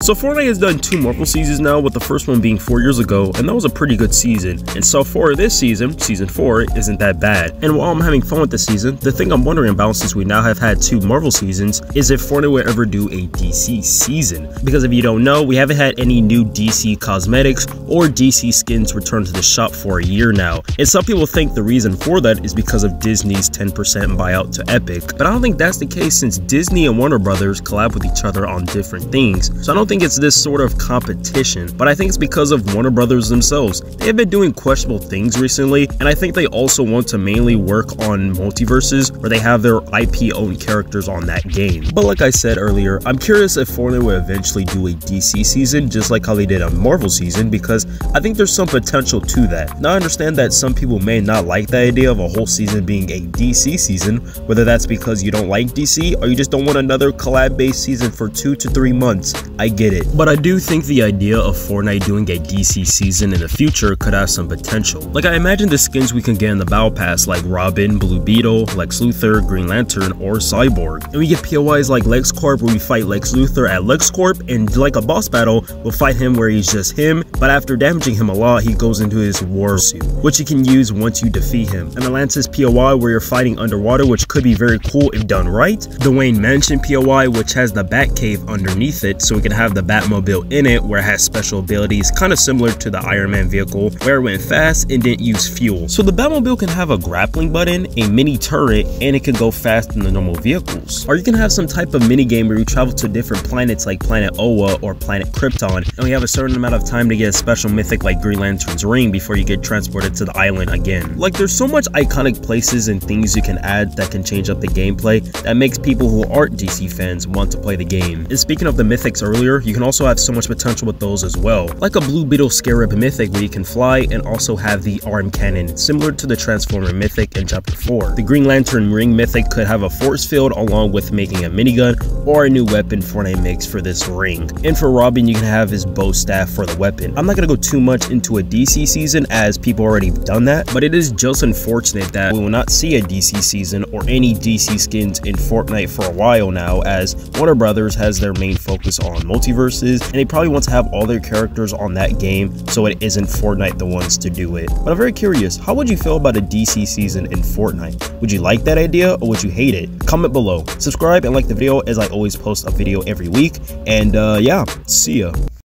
So Fortnite has done 2 Marvel seasons now, with the first one being 4 years ago, and that was a pretty good season. And so far this season, season 4, isn't that bad. And while I'm having fun with the season, the thing I'm wondering about, since we now have had 2 Marvel seasons, is if Fortnite will ever do a DC season. Because if you don't know, we haven't had any new DC cosmetics or DC skins return to the shop for a year now. And some people think the reason for that is because of Disney's 10% buyout to Epic. But I don't think that's the case, since Disney and Warner Brothers collab with each other on different things. So I don't think it's this sort of competition, but I think it's because of Warner Brothers themselves. They have been doing questionable things recently, and I think they also want to mainly work on multiverses where they have their IP owned characters on that game. But like I said earlier, I'm curious if Fortnite will eventually do a DC season just like how they did a Marvel season, because I think there's some potential to that. Now I understand that some people may not like the idea of a whole season being a DC season, whether that's because you don't like DC or you just don't want another collab based season for 2 to 3 months. I get it. But I do think the idea of Fortnite doing a DC season in the future could have some potential. Like, I imagine the skins we can get in the Battle Pass, like Robin, Blue Beetle, Lex Luthor, Green Lantern, or Cyborg. And we get POIs like LexCorp, where we fight Lex Luthor at LexCorp, and like a boss battle, we'll fight him where he's just him, but after damaging him a lot, he goes into his war suit, which you can use once you defeat him. An Atlantis POI where you're fighting underwater, which could be very cool if done right. The Wayne Mansion POI, which has the Batcave underneath it, so we can have the Batmobile in it, where it has special abilities kind of similar to the Iron Man vehicle, where it went fast and didn't use fuel. So the Batmobile can have a grappling button, a mini turret, and it can go fast in the normal vehicles. Or you can have some type of mini game where you travel to different planets like Planet Oa or Planet Krypton, and we have a certain amount of time to get a special mythic like Green Lantern's ring before you get transported to the island again. Like, there's so much iconic places and things you can add that can change up the gameplay that makes people who aren't DC fans want to play the game. And speaking of the mythics earlier, you can also have so much potential with those as well. Like a Blue Beetle Scarab mythic where you can fly and also have the arm cannon, similar to the Transformer mythic in chapter 4. The Green Lantern ring mythic could have a force field along with making a minigun or a new weapon Fortnite makes for this ring. And for Robin, you can have his bow staff for the weapon. I'm not gonna go too much into a DC season as people already done that, but it is just unfortunate that we will not see a DC season or any DC skins in Fortnite for a while now, as Warner Brothers has their main focus on multiverses, and they probably want to have all their characters on that game, so it isn't Fortnite the ones to do it. But I'm very curious, how would you feel about a DC season in Fortnite? Would you like that idea or would you hate it? Comment below. Subscribe and like the video, as I always post a video every week. And yeah, see ya.